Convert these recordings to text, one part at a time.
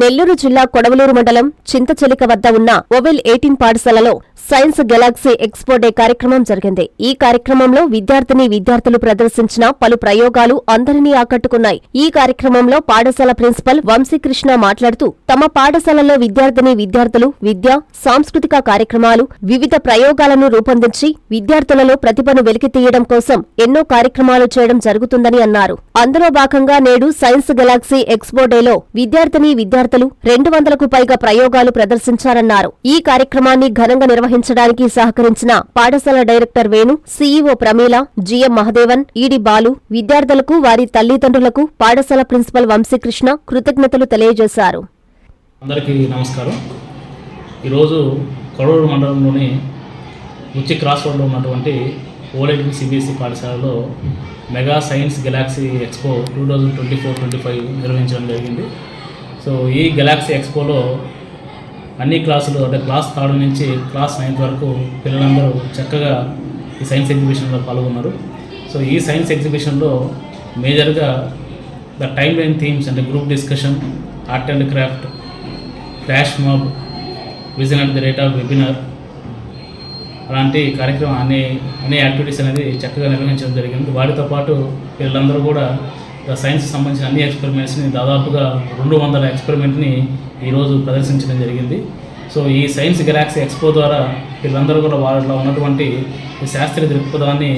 నెల్లూరు జిల్లా కొడవలూరు మండలం చింతచెలిక వద్ద ఉన్న ఓవెల్ 18 పాఠశాలలో సైన్స్ గెలాక్సీ ఎక్స్పో డే కార్యక్రమం జరిగింది. ఈ కార్యక్రమంలో విద్యార్థులు ప్రదర్శించిన పలు ప్రయోగాలు అందరినీ ఆకట్టుకున్నాయి. ఈ కార్యక్రమంలో పాఠశాల ప్రిన్సిపల్ వంశీకృష్ణ మాట్లాడుతూ తమ పాఠశాలలో విద్యార్థులు విద్య, సాంస్కృతిక కార్యక్రమాలు, వివిధ ప్రయోగాలను రూపొందించి విద్యార్థులలో ప్రతిభను వెలికితీయడం కోసం ఎన్నో కార్యక్రమాలు చేయడం జరుగుతుందని అన్నారు. అందులో భాగంగా నేడు సైన్స్ గెలాక్సీ ఎక్స్పో డేలో విద్యార్థులు 200కు పైగా ప్రయోగాలు ప్రదర్శించారన్నారు. ఈ కార్యక్రమాన్ని ఘనంగా నిర్వహించడానికి సహకరించిన పాఠశాల director Venu, CEO Pramila, GM Mahadevan, ఈడి బాలు, విద్యార్థులకు, వారి తల్లిదండ్రులకు పాఠశాల ప్రిన్సిపల్ వంశీకృష్ణ కృతజ్ఞతలు తెలియజేశారు. అందరికీ నమస్కారం. ఈరోజు కొడవలూరు మండలంలోని ఉచ్చి క్రాస్ రోడ్లో ఉన్నటువంటి ఓవెల్ సిబిఎస్ఈ పాఠశాలలో మెగా సైన్స్ గెలాక్సీ ఎక్స్పో 2024-25 నిర్వహించడం జరిగింది. సో ఈ గెలాక్సీ ఎక్స్పోలో అన్ని క్లాసులు, అంటే క్లాస్ 3 నుంచి క్లాస్ 9 వరకు పిల్లలందరూ చక్కగా ఈ సైన్స్ ఎగ్జిబిషన్లో పాల్గొన్నారు. సో ఈ సైన్స్ ఎగ్జిబిషన్లో మేజర్గా ద టైమ్ లైన్ థీమ్స్ అంటే group discussion, art and craft, flash mob, vision at the rate of webinar అలాంటి కార్యక్రమం అన్ని యాక్టివిటీస్ అనేది చక్కగా నిర్వహించడం జరిగింది. వాటితో పాటు పిల్లలందరూ కూడా సైన్స్ సంబంధించిన అన్ని ఎక్స్పెరిమెంట్స్ని, దాదాపుగా 200 ఎక్స్పెరిమెంట్ని ఈరోజు ప్రదర్శించడం జరిగింది. సో ఈ సైన్స్ గెలాక్సీ ఎక్స్పో ద్వారా వీళ్ళందరూ కూడా వాళ్ళలో ఉన్నటువంటి శాస్త్రీయ దృక్పథాన్ని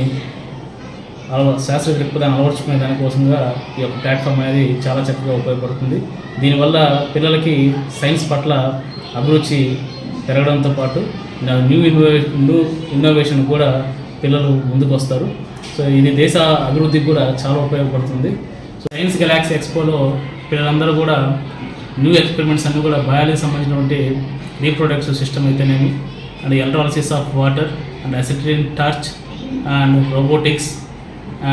అలవర్చుకునే దానికోసంగా ఈ యొక్క ప్లాట్ఫామ్ అనేది చాలా చక్కగా ఉపయోగపడుతుంది. దీనివల్ల పిల్లలకి సైన్స్ పట్ల అభిరుచి పెరగడంతో పాటు న్యూ ఇన్నోవేషన్ కూడా పిల్లలు ముందుకు వస్తారు. సో ఇది దేశ అభివృద్ధికి కూడా చాలా ఉపయోగపడుతుంది. సో సైన్స్ గెలాక్సీ ఎక్స్పోలో పిల్లలందరూ కూడా న్యూ ఎక్స్పెరిమెంట్స్ అన్నీ కూడా బయాలజీ సంబంధించినటువంటి రీప్రొడక్టివ్ సిస్టమ్ అయితేనేమి, and electrolysis of water, and acetylene torch, and robotics,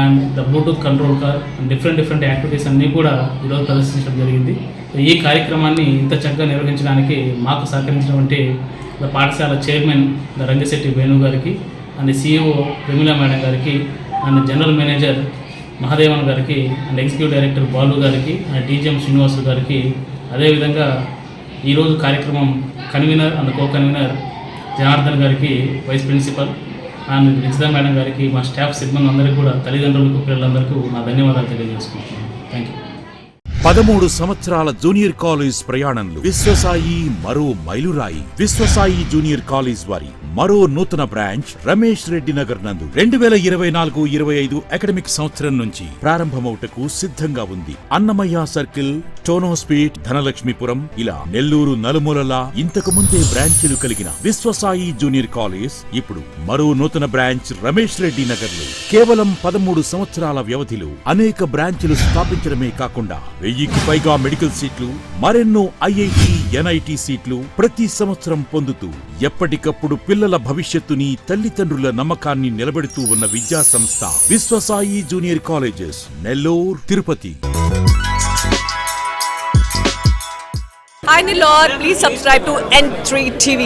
and the Bluetooth control car, and different activities అన్నీ కూడా ఈరోజు ప్రదర్శించడం జరిగింది. ఈ కార్యక్రమాన్ని ఇంత చక్కగా నిర్వహించడానికి మాకు సహకరించినటువంటి పాఠశాల చైర్మన్ రంగశెట్టి వేణు గారికి, అండ్ సీఈఓ ప్రమీల మేడం గారికి, అండ్ జనరల్ మేనేజర్ మహదేవన్ గారికి, అండ్ ఎగ్జిక్యూటివ్ డైరెక్టర్ బాలు గారికి, అండ్ డీజీఎం శ్రీనివాసు గారికి, అదేవిధంగా ఈరోజు కార్యక్రమం convener and co convener Janardhan గారికి, వైస్ ప్రిన్సిపల్ అండ్ నిచిత మేడం గారికి, మా స్టాఫ్ సిబ్బంది అందరికీ కూడా, తల్లిదండ్రులకు, పిల్లలందరికీ నా ధన్యవాదాలు తెలియజేసుకుంటున్నాను. Thank you. 13 సంవత్సరాల జూనియర్ కాలేజ్ ప్రయాణంలో విశ్వసాయి మరో మైలురాయి. విశ్వసాయి జూనియర్ కాలేజ్ వారి మరో నూతన బ్రాంచ్ రమేష్ రెడ్డి నగర్ నందు 2024-25 అకాడమిక్ సంవత్సరం నుంచి ప్రారంభమవుటకు సిద్ధంగా ఉంది. అన్నమయ్య సర్కిల్, టోనోస్పీట్, ధనలక్ష్మీపురం ఇలా నెల్లూరు నలుమూలలా ఇంతకు ముందే బ్రాంచీలు కలిగిన విశ్వసాయి జూనియర్ కాలేజ్ ఇప్పుడు మరో నూతన బ్రాంచ్ రమేష్ రెడ్డి నగర్ లో కేవలం 13 సంవత్సరాల వ్యవధిలో అనేక బ్రాంచీలు స్థాపించడమే కాకుండా 1000కి పైగా మెడికల్ సీట్లు, మరెన్నో ఐఐటి, ఎన్ఐటి సీట్లు ప్రతి సంవత్సరం పొందుతూ ఎప్పటికప్పుడు పిల్లల భవిష్యత్తుని, తల్లిదండ్రుల నమ్మకాన్ని నిలబెడుతూ ఉన్న విద్యా సంస్థ Viswasai junior colleges, Nellore, Tirupati. Hi Nellore, please subscribe to N3 TV.